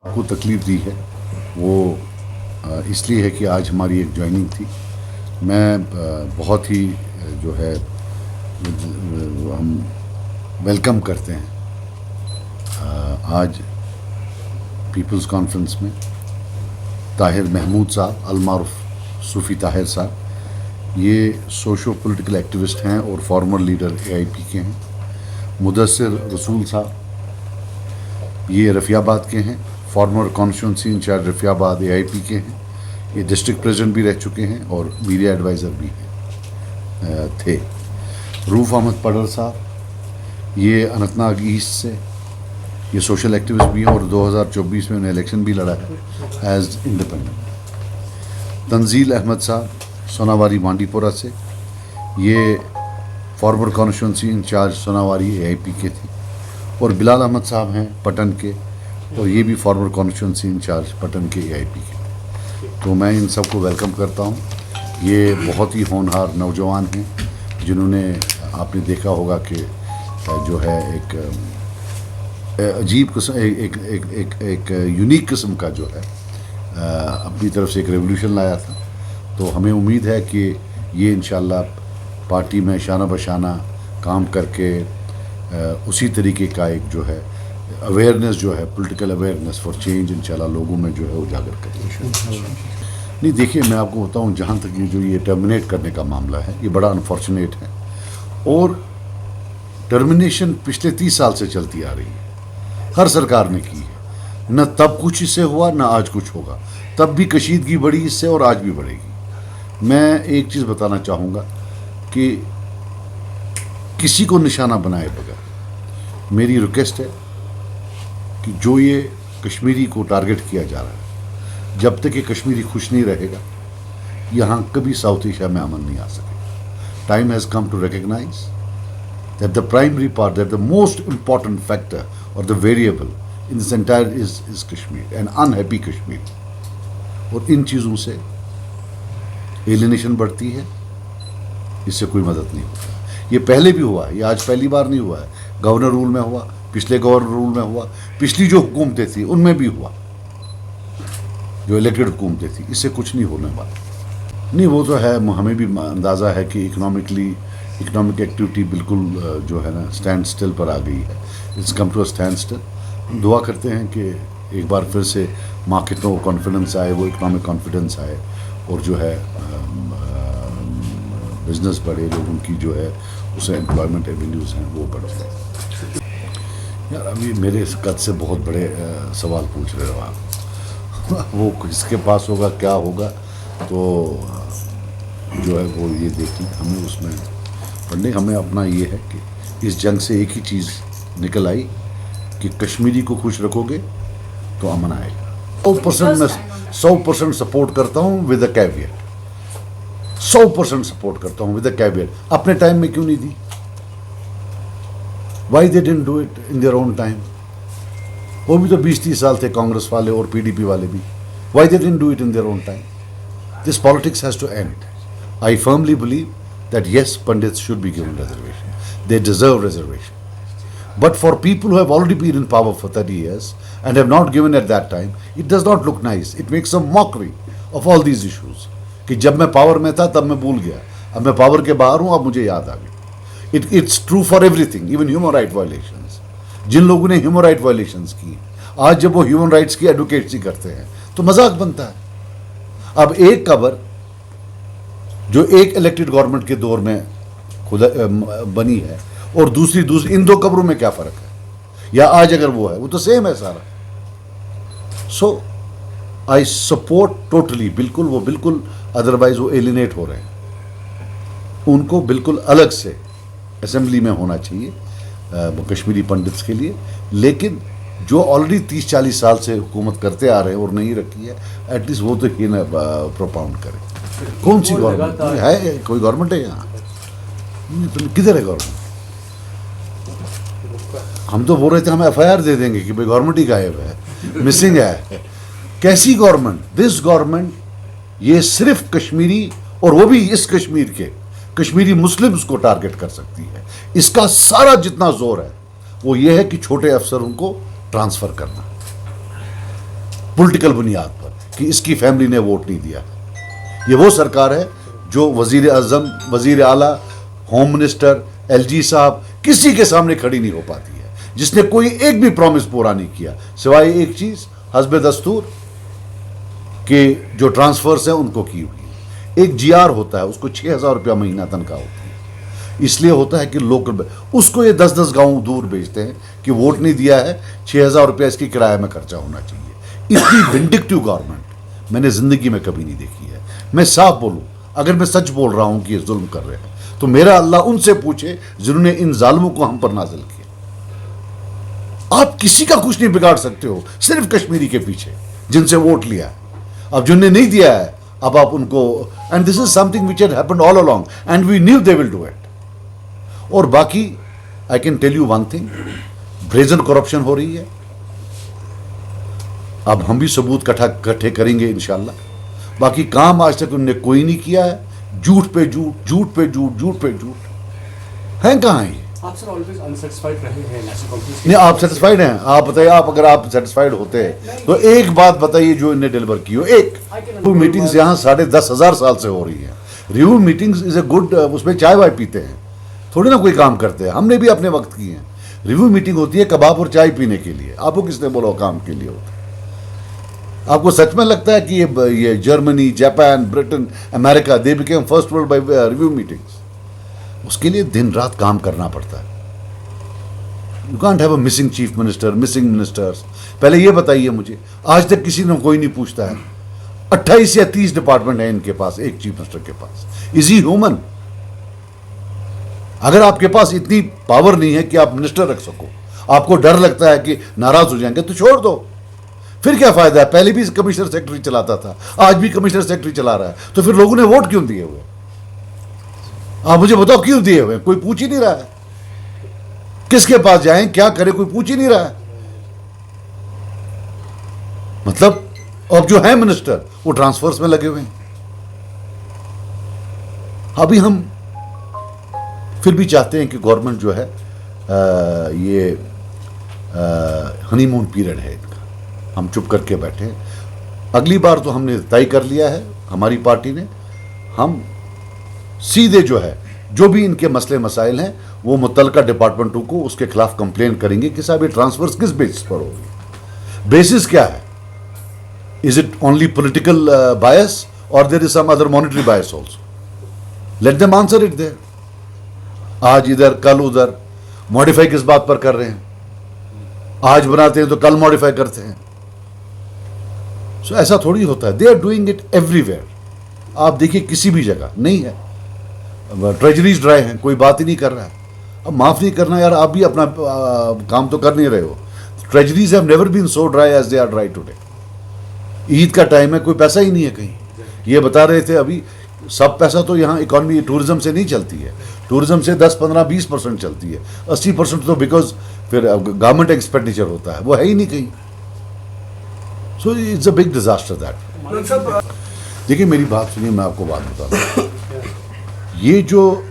کو تکلیف دی ہے وہ اس لیے ہے کہ آج ہماری ایک جوائننگ تھی. میں بہت ہی جو ہے ہم ویلکم کرتے ہیں آج پیپلز کانفرنس میں طاہر محمود صاحب المعروف صوفی طاہر صاحب. یہ سوشو پولیٹیکل ایکٹیوسٹ ہیں اور فارمر لیڈر AIP کے ہیں. مدثر رسول صاحب یہ رفیع آباد کے ہیں, فارمر کانسٹیچوئنسی انچارج رفیع آباد AIP کے ہیں. یہ ڈسٹرکٹ پریزیڈنٹ بھی رہ چکے ہیں اور میڈیا ایڈوائزر بھی تھے. روف احمد پڈر صاحب یہ اننت ناگ ایسٹ سے, یہ سوشل ایکٹیوسٹ بھی ہیں اور 2024 میں انہیں الیکشن بھی لڑا ہے ایز انڈیپینڈنٹ. تنزیل احمد صاحب سوناواری مانڈی پورہ سے, یہ farmer constituency incharge Sonawari AIP کے تھے. اور بلال احمد صاحب ہیں پٹن کے, اور یہ بھی فارمر کانسٹیچوئنسی انچارج پٹن کے AIP کے. تو میں ان سب کو ویلکم کرتا ہوں. یہ بہت ہی ہونہار نوجوان ہیں جنہوں نے, آپ نے دیکھا ہوگا کہ جو ہے ایک عجیب قسم ایک یونیک قسم کا جو ہے اپنی طرف سے ایک ریولیوشن لایا تھا. تو ہمیں امید ہے کہ یہ انشاءاللہ پارٹی میں شانہ بشانہ کام کر کے اسی طریقے کا ایک جو ہے اویئرنیس جو ہے پولیٹیکل اویئرنیس فار چینج انشاءاللہ لوگوں میں جو ہے اجاگر کرے. نہیں دیکھیے, میں آپ کو بتاؤں, جہاں تک یہ جو یہ ٹرمینیٹ کرنے کا معاملہ ہے یہ بڑا انفارچونیٹ ہے, اور ٹرمینیشن پچھلے 30 سال سے چلتی آ رہی ہے, ہر سرکار نے کی ہے. نہ تب کچھ اس سے ہوا نہ آج کچھ ہوگا. تب بھی کشیدگی بڑھی اس سے اور آج بھی بڑھے گی. میں ایک چیز بتانا چاہوں گا کہ کسی کو نشانہ بنائے بغیر میری ریکویسٹ ہے کہ جو یہ کشمیری کو ٹارگٹ کیا جا رہا ہے, جب تک یہ کشمیری خوش نہیں رہے گا یہاں کبھی ساؤتھ ایشیا میں امن نہیں آ سکے. Time has come to recognize that the primary part, that the most important factor or the variable in this entire is Kashmir, an unhappy Kashmir. اور ان چیزوں سے ایلینیشن بڑھتی ہے, اس سے کوئی مدد نہیں ہوتا. یہ پہلے بھی ہوا ہے, یہ آج پہلی بار نہیں ہوا ہے. گورنر رول میں ہوا, پچھلے گورنر رول میں ہوا, پچھلی جو حکومتیں تھیں ان میں بھی ہوا, جو الیکٹڈ حکومتیں تھیں. اس سے کچھ نہیں ہونے والا. نہیں وہ تو ہے, ہمیں بھی اندازہ ہے کہ اکنامک ایکٹیویٹی بالکل جو ہے نا اسٹینڈ سٹل پر آ گئی ہے. It's come to a standstill. دعا کرتے ہیں کہ ایک بار پھر سے مارکیٹوں کو کانفیڈنس آئے, وہ اکنامک کانفیڈنس آئے, اور جو ہے بزنس بڑھے, لوگوں کی جو ہے اسے امپلائمنٹ ایونیوز ہیں وہ بڑھ جائے. یار ابھی میرے اس قد سے بہت بڑے سوال پوچھ رہے ہو آپ. وہ کس کے پاس ہوگا کیا ہوگا, تو جو ہے وہ یہ دیکھیں. ہمیں اس میں پڑھنے, ہمیں اپنا یہ ہے کہ اس جنگ سے ایک ہی چیز نکل آئی کہ کشمیری کو خوش رکھو گے تو امن آئے گا. 100% میں 100% سپورٹ کرتا ہوں ود اے کیویٹ. 100% سپورٹ کرتا ہوں ود اے کیویٹ. اپنے ٹائم میں کیوں نہیں دی؟ Why they didn't do it in their own time? وہ بھی تو 20-30 سال تھے کانگریس والے اور PDP والے بھی. Why they didn't do it in their own time? This politics has to end. I firmly believe that yes, Pandits should be given reservation. They deserve reservation. But for people who have already been in power for 30 years and have not given at that time, it does not look nice. It makes a mockery of all these issues. کہ جب میں power میں تھا تب میں بھول گیا, اب میں پاور کے باہر ہوں اب مجھے یاد آ گئی. It's true for everything, even human right violations. جن لوگوں نے human right violations کی, آج جب وہ human rights کی ایڈوکیٹسی کرتے ہیں تو مذاق بنتا ہے. اب ایک قبر جو ایک الیکٹڈ گورنمنٹ کے دور میں بنی ہے اور دوسری ان دو قبروں میں کیا فرق ہے؟ یا آج اگر وہ ہے وہ تو سیم ہے سارا. سو آئی سپورٹ ٹوٹلی, بالکل وہ بالکل, ادروائز وہ ایلینیٹ ہو رہے ہیں. ان کو بالکل الگ سے اسمبلی میں ہونا چاہیے کشمیری پنڈتس کے لیے. لیکن جو آلریڈی 30-40 سال سے حکومت کرتے آ رہے ہیں اور نہیں رکھی ہے, ایٹ لیسٹ وہ تو ہی نہ پروپاؤنڈ کرے. کون سی گورنمنٹ ہے؟ کوئی گورنمنٹ ہے یہاں؟ کدھر ہے گورنمنٹ؟ ہم تو بول رہے تھے ہم FIR دے دیں گے کہ بھائی گورنمنٹ ہی غائب ہے, مسنگ ہے. کیسی گورنمنٹ؟ دس گورنمنٹ یہ صرف کشمیری, اور وہ بھی اس کشمیر کے کشمیری مسلمز کو ٹارگٹ کر سکتی ہے. اس کا سارا جتنا زور ہے وہ یہ ہے کہ چھوٹے افسروں کو ٹرانسفر کرنا. پولیٹیکل بنیاد پر کہ اس کی فیملی نے ووٹ نہیں دیا. یہ وہ سرکار ہے جو وزیر اعظم, وزیر اعلیٰ, ہوم منسٹر, ایل جی صاحب کسی کے سامنے کھڑی نہیں ہو پاتی ہے, جس نے کوئی ایک بھی پرومس پورا نہیں کیا سوائے ایک چیز, حسب دستور کہ جو ٹرانسفرز ہیں ان کو کی ہوئی. ایک جی آر ہوتا ہے, اس کو 6,000 روپیہ مہینہ تنخواہ ہوتی ہے. اس لیے ہوتا ہے کہ لوکل اس کو یہ 10 گاؤں دور بھیجتے ہیں کہ ووٹ نہیں دیا ہے, 6,000 روپیہ اس کی کرایہ میں خرچہ ہونا چاہیے. اتنی ونڈکٹیو گورنمنٹ میں نے زندگی میں کبھی نہیں دیکھی ہے. میں صاف بولوں, اگر میں سچ بول رہا ہوں کہ یہ ظلم کر رہے ہیں تو میرا اللہ ان سے پوچھے جنہوں نے ان ظالموں کو ہم پر نازل کیا. آپ کسی کا کچھ نہیں بگاڑ سکتے ہو, صرف کشمیری کے پیچھے جن سے ووٹ لیا ہے. اب جن نے نہیں دیا ہے اب آپ ان کو, and this is something which had happened all along and we knew they will do it. اور باقی I can tell you one thing, brazen corruption ہو رہی ہے. اب ہم بھی ثبوت اکٹھے کریں گے انشاءاللہ. باقی کام آج تک انہوں نے کوئی نہیں کیا ہے. جھوٹ پہ جھوٹ, جھوٹ پہ جھوٹ, جھوٹ پہ جھوٹ. ہیں کہاں یہ؟ آپ سر آلویز انسیٹسفائیڈ رہے ہیں نیشنل کانفرنس. نہیں, آپ سیٹسفائیڈ ہیں؟ آپ بتائیے, آپ اگر آپ سیٹسفائیڈ ہوتے ہیں تو ایک بات بتائیے جو انہیں ڈیلیور کی ہو. ایک میٹنگز یہاں 10,500 سال سے ہو رہی ہیں. Review meetings is a good, اس میں چائے وائے پیتے ہیں, تھوڑی نا کوئی کام کرتے ہیں. ہم نے بھی اپنے وقت کی ہیں. ریویو میٹنگ ہوتی ہے کباب اور چائے پینے کے لیے. آپ کو کس نے بولا کام کے لیے ہوتا ہے؟ آپ کو سچ میں لگتا ہے کہ یہ جرمنی, جاپان, برٹن, امریکہ they became first world by review meetings? اس کے لیے دن رات کام کرنا پڑتا ہے. You can't have a missing chief minister, missing ministers. پہلے یہ بتائیے مجھے, آج تک کسی نے کوئی نہیں پوچھتا ہے. 28 یا 30 ڈپارٹمنٹ ہیں ان کے پاس, ایک چیف منسٹر کے پاس. از ہی ہیومن؟ اگر آپ کے پاس اتنی پاور نہیں ہے کہ آپ منسٹر رکھ سکو, آپ کو ڈر لگتا ہے کہ ناراض ہو جائیں گے, تو چھوڑ دو. پھر کیا فائدہ ہے؟ پہلے بھی کمشنر سیکرٹری چلاتا تھا, آج بھی کمشنر سیکرٹری چلا رہا ہے, تو پھر لوگوں نے ووٹ کیوں دیے ہوئے؟ آپ مجھے بتاؤ کیوں دیے ہوئے؟ کوئی پوچھ ہی نہیں رہا ہے. کس کے پاس جائیں, کیا کرے, کوئی پوچھ ہی نہیں رہا ہے. مطلب اب جو ہیں منسٹر وہ ٹرانسفرز میں لگے ہوئے ہیں. ابھی ہم پھر بھی چاہتے ہیں کہ گورنمنٹ جو ہے یہ ہنی مون پیریڈ ہے ان کا, ہم چپ کر کے بیٹھے ہیں. اگلی بار تو ہم نے طے کر لیا ہے ہماری پارٹی نے, ہم سیدھے جو ہے جو بھی ان کے مسئلے مسائل ہیں وہ متعلقہ ڈپارٹمنٹوں کو اس کے خلاف کمپلین کریں گے کہ صاحب یہ ٹرانسفرز کس بیسس پر ہوگی, بیسس کیا ہے. Is it only political bias اور there is some other monetary bias also? Let them answer it there. آج ادھر کل ادھر, ماڈیفائی کس بات پر کر رہے ہیں؟ آج بناتے ہیں تو کل ماڈیفائی کرتے ہیں. سو ایسا تھوڑی ہوتا ہے. They are doing it everywhere. آپ دیکھیے کسی بھی جگہ نہیں ہے, ٹریجریز ڈرائی ہیں, کوئی بات ہی نہیں کر رہا ہے. اب معاف نہیں کرنا یار, آپ بھی اپنا کام تو کر نہیں رہے ہو. Treasuries have never been so dry as they are dry today. Eid کا ٹائم ہے, کوئی پیسہ ہی نہیں ہے کہیں. یہ بتا رہے تھے ابھی, سب پیسہ تو یہاں اکانومی ٹورزم سے نہیں چلتی ہے. ٹورزم سے 10-15-20% چلتی ہے. 80% تو بیکاز پھر گورنمنٹ ایکسپینڈیچر ہوتا ہے, وہ ہے ہی نہیں کہیں. So it's a big disaster that. دیکھیے میری بات سنیے, میں آپ کو بات بتا رہا ہوں. یہ جو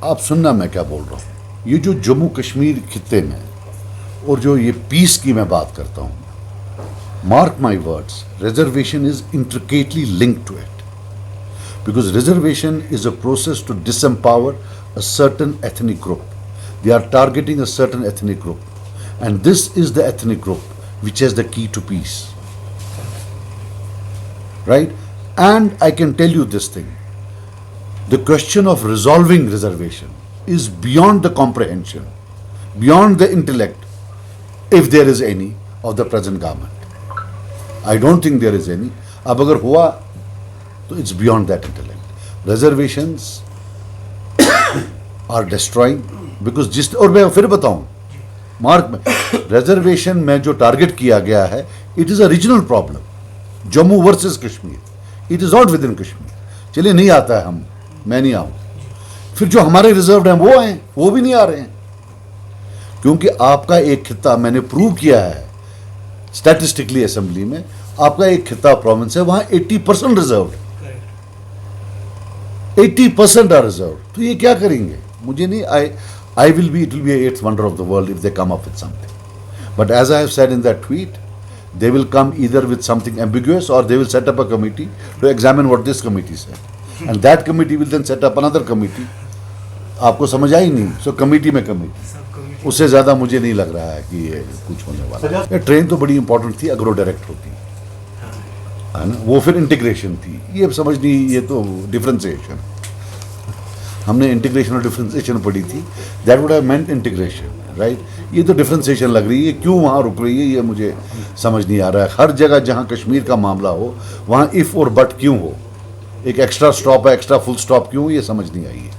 آپ سننا میں کیا بول رہا ہوں, یہ جو جموں کشمیر خطے میں اور جو یہ پیس کی میں بات کرتا ہوں, mark my words, reservation is intricately linked to it. Because reservation is a process to disempower a certain ethnic group. They are targeting a certain ethnic group. And this is the ethnic group which has the key to peace. Right? And I can tell you this thing. The question of resolving reservation is beyond the comprehension, beyond the intellect, if there is any, of the present government. I don't think there is any. Ab agar hua, so it's beyond that intellect. Reservations are destroying because جس, اور میں پھر بتاؤں mark میں, reservation میں جو target کیا گیا ہے, it is a regional problem. Jammu versus Kashmir, it is not within Kashmir. چلیے نہیں آتا ہے, میں نہیں آؤں. پھر جو ہمارے ریزروڈ ہیں وہ آئیں, وہ بھی نہیں آ رہے ہیں. کیونکہ آپ کا ایک خطہ, میں نے پروو کیا ہے اسٹیٹسٹکلی اسمبلی میں, آپ کا ایک خطہ پروونس ہے, وہاں 80% ریزروڈ, 80% are reserved. تو یہ کیا کریں گے؟ مجھے نہیں, I will be, it will be a eighth wonder of the world if they come up with something. But as I have said in that tweet, they will come either with something ambiguous or they will set up a committee to examine what this committee said. And that committee will then set up another committee. آپ کو سمجھ آئی نہیں, سو committee میں committee, اس سے زیادہ مجھے نہیں لگ رہا ہے کہ یہ کچھ ہونے والا ہے. ٹرین تو بڑی امپورٹنٹ تھی, اگر وہ ڈائریکٹ ہوتی ہے نا, وہ پھر انٹیگریشن تھی. یہ سمجھنی, یہ تو ڈفرینسیشن, ہم نے انٹیگریشن اور ڈفرینسیشن پڑھی تھی, that would have meant integration, right. یہ تو ڈفرینسیشن لگ رہی ہے, کیوں وہاں رک رہی ہے یہ مجھے سمجھ نہیں آ رہا ہے. ہر جگہ جہاں کشمیر کا معاملہ ہو وہاں اف اور بٹ کیوں ہو, ایک ایکسٹرا اسٹاپ ہے, ایکسٹرا فل اسٹاپ کیوں, یہ سمجھ نہیں آئی ہے.